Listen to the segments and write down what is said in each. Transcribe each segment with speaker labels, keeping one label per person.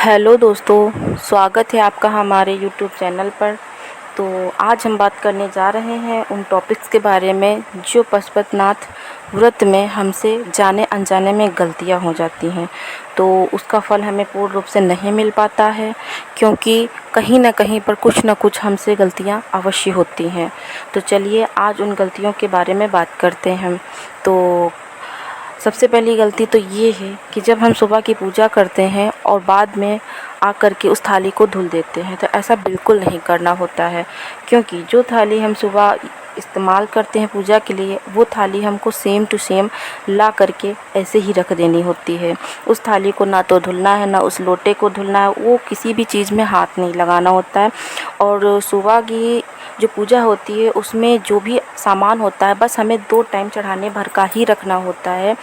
Speaker 1: Hello दोस्तों, स्वागत है आपका हमारे यूट्यूब चैनल पर। तो आज हम बात करने जा रहे हैं उन टॉपिक्स के बारे में जो पशुपतिनाथ व्रत में हमसे जाने अनजाने में गलतियां हो जाती हैं, तो उसका फल हमें पूर्ण रूप से नहीं मिल पाता है, क्योंकि कहीं ना कहीं पर कुछ ना कुछ हमसे गलतियां अवश्य होती हैं। तो चलिए आज उन गलतियों के बारे में बात करते हैं। तो सबसे पहली गलती तो ये है कि जब हम सुबह की पूजा करते हैं और बाद में आकर के उस थाली को धुल देते हैं, तो ऐसा बिल्कुल नहीं करना होता है, क्योंकि जो थाली हम सुबह इस्तेमाल करते हैं पूजा के लिए, वो थाली हमको सेम टू सेम ला करके ऐसे ही रख देनी होती है। उस थाली को ना तो धुलना है, ना उस लोटे को धुलना है, वो किसी भी चीज़ में हाथ नहीं लगाना होता है। और सुबह की जो पूजा होती है उसमें जो भी सामान होता है बस हमें 2 टाइम चढ़ाने भर का ही रखना होता है,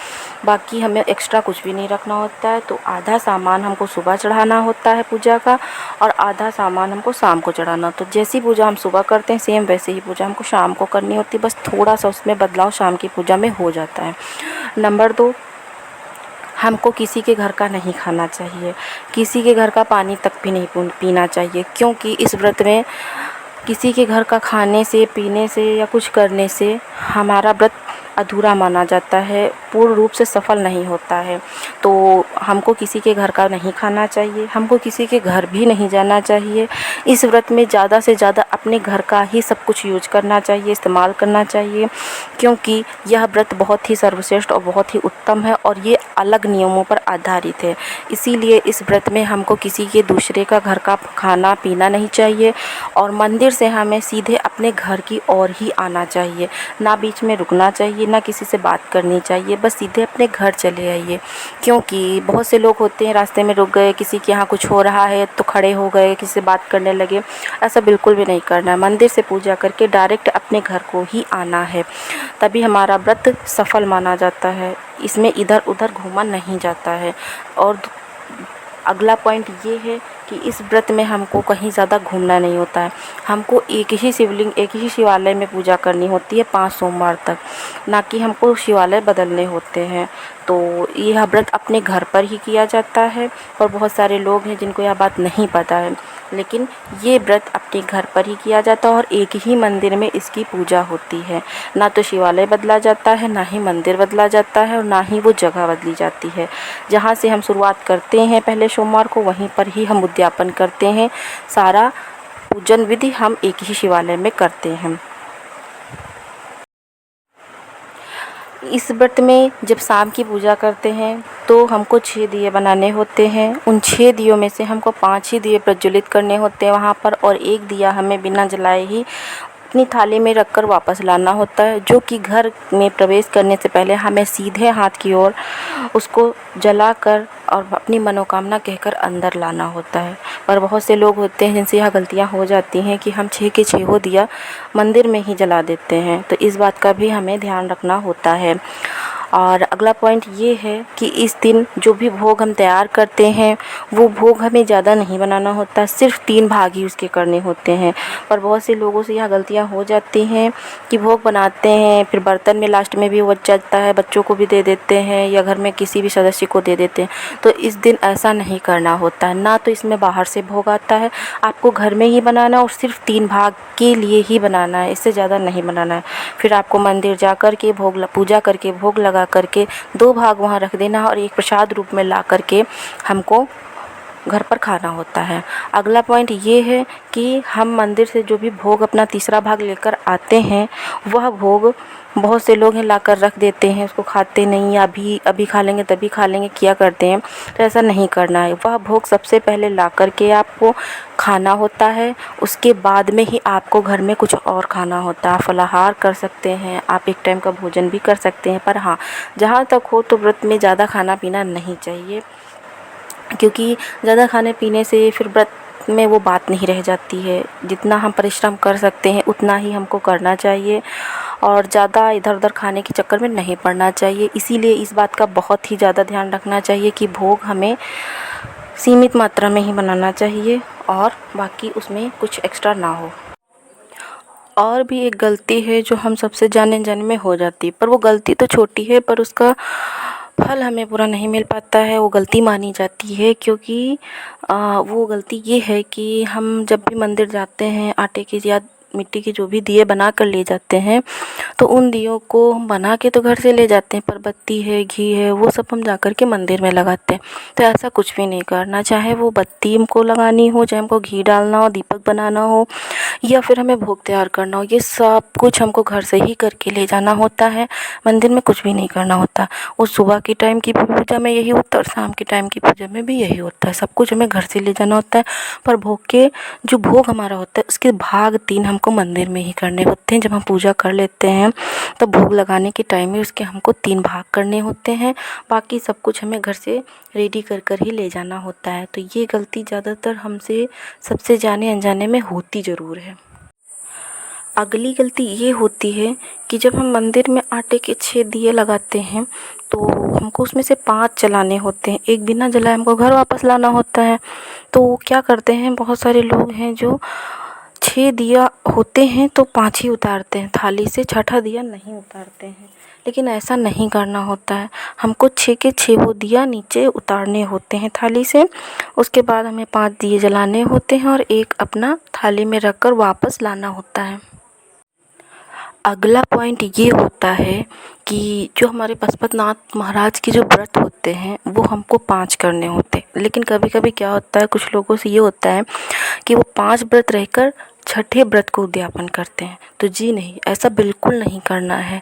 Speaker 1: बाकी हमें एक्स्ट्रा कुछ भी नहीं रखना होता है। तो आधा सामान हमको सुबह चढ़ाना होता है पूजा का, और आधा सामान हमको शाम को चढ़ाना। तो जैसी पूजा हम सुबह करते हैं सेम वैसे ही पूजा हमको शाम को करनी होती है, बस थोड़ा सा उसमें बदलाव शाम की पूजा में हो जाता है। नंबर 2, हमको किसी के घर का नहीं खाना चाहिए, किसी के घर का पानी तक भी नहीं पीना चाहिए, क्योंकि इस व्रत में किसी के घर का खाने से, पीने से या कुछ करने से हमारा व्रत अधूरा माना जाता है, पूर्ण रूप से सफल नहीं होता है। तो हमको किसी के घर का नहीं खाना चाहिए, हमको किसी के घर भी नहीं जाना चाहिए। इस व्रत में ज़्यादा से ज़्यादा अपने घर का ही सब कुछ यूज करना चाहिए, इस्तेमाल करना चाहिए, क्योंकि यह व्रत बहुत ही सर्वश्रेष्ठ और बहुत ही उत्तम है और ये अलग नियमों पर आधारित है। इसीलिए इस व्रत में हमको किसी के दूसरे का घर का खाना पीना नहीं चाहिए, और मंदिर से हमें सीधे अपने घर की ओर ही आना चाहिए, ना बीच में रुकना चाहिए, ना किसी से बात करनी चाहिए, बस सीधे अपने घर चले आइए। क्योंकि बहुत से लोग होते हैं रास्ते में रुक गए, किसी के यहाँ कुछ हो रहा है तो खड़े हो गए, किसी से बात करने लगे, ऐसा बिल्कुल भी नहीं करना है। मंदिर से पूजा करके डायरेक्ट अपने घर को ही आना है, तभी हमारा व्रत सफल माना जाता है। इसमें इधर उधर घूमा नहीं जाता है। और अगला पॉइंट ये है कि इस व्रत में हमको कहीं ज़्यादा घूमना नहीं होता है। हमको एक ही शिवलिंग, एक ही शिवालय में पूजा करनी होती है 5 सोमवार तक, ना कि हमको शिवालय बदलने होते हैं। तो यह व्रत अपने घर पर ही किया जाता है, और बहुत सारे लोग हैं जिनको यह बात नहीं पता है, लेकिन ये व्रत अपने घर पर ही किया जाता है और एक ही मंदिर में इसकी पूजा होती है। ना तो शिवालय बदला जाता है, ना ही मंदिर बदला जाता है, और ना ही वो जगह बदली जाती है। जहाँ से हम शुरुआत करते हैं पहले सोमवार को, वहीं पर ही हम उद्यापन करते हैं। सारा पूजन विधि हम एक ही शिवालय में करते हैं। इस व्रत में जब शाम की पूजा करते हैं तो हमको 6 दिए बनाने होते हैं। उन 6 दियों में से हमको 5 ही दिए प्रज्वलित करने होते हैं वहाँ पर, और 1 दिया हमें बिना जलाए ही अपनी थाली में रखकर वापस लाना होता है, जो कि घर में प्रवेश करने से पहले हमें सीधे हाथ की ओर उसको जलाकर और अपनी मनोकामना कहकर अंदर लाना होता है। पर बहुत से लोग होते हैं जिनसे यह गलतियां हो जाती हैं कि हम 6 के 6 दिया मंदिर में ही जला देते हैं, तो इस बात का भी हमें ध्यान रखना होता है। और अगला पॉइंट ये है कि इस दिन जो भी भोग हम तैयार करते हैं वो भोग हमें ज़्यादा नहीं बनाना होता, सिर्फ 3 भाग ही उसके करने होते हैं। पर बहुत से लोगों से यह गलतियां हो जाती हैं कि भोग बनाते हैं, फिर बर्तन में लास्ट में भी वो बच जाता है, बच्चों को भी दे देते हैं या घर में किसी भी सदस्य को दे देते हैं। तो इस दिन ऐसा नहीं करना होता है, ना तो इसमें बाहर से भोग आता है, आपको घर में ही बनाना है और सिर्फ 3 भाग के लिए ही बनाना है, इससे ज़्यादा नहीं बनाना है। फिर आपको मंदिर जा कर के पूजा करके भोग लगा करके 2 भाग वहाँ रख देना और एक प्रसाद रूप में ला करके हमको घर पर खाना होता है। अगला पॉइंट ये है कि हम मंदिर से जो भी भोग अपना तीसरा भाग लेकर आते हैं, वह भोग बहुत से लोग हैं लाकर रख देते हैं, उसको खाते नहीं, या अभी खा लेंगे तभी खा लेंगे किया करते हैं। तो ऐसा नहीं करना है। वह भोग सबसे पहले ला कर के आपको खाना होता है, उसके बाद में ही आपको घर में कुछ और खाना होता है। आप फलाहार कर सकते हैं, आप एक टाइम का भोजन भी कर सकते हैं, पर हाँ, जहाँ तक हो तो व्रत में ज़्यादा खाना पीना नहीं चाहिए, क्योंकि ज़्यादा खाने पीने से फिर व्रत में वो बात नहीं रह जाती है। जितना हम परिश्रम कर सकते हैं उतना ही हमको करना चाहिए, और ज़्यादा इधर उधर खाने के चक्कर में नहीं पड़ना चाहिए। इसीलिए इस बात का बहुत ही ज़्यादा ध्यान रखना चाहिए कि भोग हमें सीमित मात्रा में ही बनाना चाहिए और बाकी उसमें कुछ एक्स्ट्रा ना हो। और भी एक गलती है जो हम सबसे जाने अनजाने में हो जाती है, पर वो गलती तो छोटी है, पर उसका फल हमें पूरा नहीं मिल पाता है, वो गलती मानी जाती है, क्योंकि वो गलती ये है कि हम जब भी मंदिर जाते हैं आटे के या मिट्टी के जो भी दिए बना कर ले जाते हैं, तो उन दियों को हम बना के तो घर से ले जाते हैं, पर बत्ती है, घी है, वो सब हम जा कर के मंदिर में लगाते हैं। तो ऐसा कुछ भी नहीं करना, चाहे वो बत्ती हमको लगानी हो, चाहे हमको घी डालना हो, दीपक बनाना हो, या फिर हमें भोग तैयार करना हो, ये सब कुछ हमको घर से ही करके ले जाना होता है। मंदिर में कुछ भी नहीं करना होता। वो सुबह के टाइम की भी पूजा में यही होता है और शाम के टाइम की पूजा में भी यही होता है, सब कुछ हमें घर से ले जाना होता है। पर जो भोग हमारा होता है उसके भाग 3 हमको मंदिर में ही करने होते हैं। जब हम पूजा कर लेते हैं तो भोग लगाने के टाइम में उसके हमको 3 भाग करने होते हैं, बाकी सब कुछ हमें घर से रेडी कर कर ही ले जाना होता है। तो ये गलती ज़्यादातर हमसे सबसे जाने अनजाने में होती ज़रूर है। अगली गलती ये होती है कि जब हम मंदिर में आटे के 6 दिए लगाते हैं, तो हमको उसमें से 5 जलाने होते हैं, एक बिना जलाए हमको घर वापस लाना होता है। तो क्या करते हैं, बहुत सारे लोग हैं जो 6 दिया होते हैं तो 5 ही उतारते हैं थाली से, छठा दिया नहीं उतारते हैं। लेकिन ऐसा नहीं करना होता है, हमको 6 के 6 वो दिया नीचे उतारने होते हैं थाली से। उसके बाद हमें 5 दिए जलाने होते हैं और एक अपना थाली में रख कर वापस लाना होता है। अगला पॉइंट ये होता है कि जो हमारे पशुपतिनाथ महाराज के जो व्रत होते हैं वो हमको 5 करने होते हैं। लेकिन कभी कभी क्या होता है, कुछ लोगों से ये होता है कि वो 5 व्रत रहकर छठे व्रत को उद्यापन करते हैं। तो जी नहीं, ऐसा बिल्कुल नहीं करना है।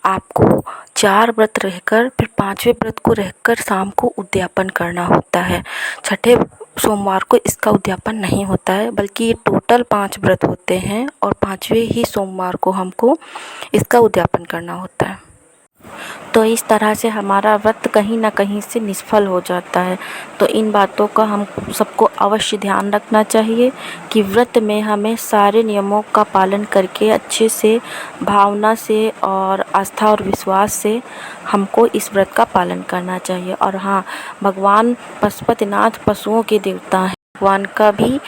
Speaker 1: आपको 4 व्रत रहकर फिर 5वें व्रत को रहकर शाम को उद्यापन करना होता है। छठे सोमवार को इसका उद्यापन नहीं होता है, बल्कि ये टोटल 5 व्रत होते हैं और 5वें ही सोमवार को हमको इसका उद्यापन करना होता है। तो इस तरह से हमारा व्रत कहीं ना कहीं से निष्फल हो जाता है। तो इन बातों का हम सबको अवश्य ध्यान रखना चाहिए कि व्रत में हमें सारे नियमों का पालन करके अच्छे से, भावना से और आस्था और विश्वास से हमको इस व्रत का पालन करना चाहिए। और हाँ, भगवान पशुपतिनाथ पशुओं के देवता हैं, भगवान का भी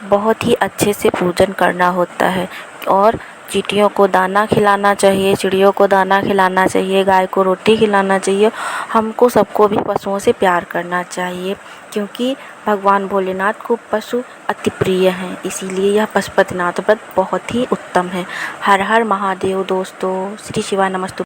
Speaker 1: बहुत ही अच्छे से पूजन करना होता है। और चींटियों को दाना खिलाना चाहिए, चिड़ियों को दाना खिलाना चाहिए, गाय को रोटी खिलाना चाहिए। हमको सबको भी पशुओं से प्यार करना चाहिए, क्योंकि भगवान भोलेनाथ को पशु अति प्रिय हैं। इसीलिए यह पशुपतिनाथ व्रत बहुत ही उत्तम है। हर हर महादेव दोस्तों, श्री शिवाय नमस्तुभ्यं।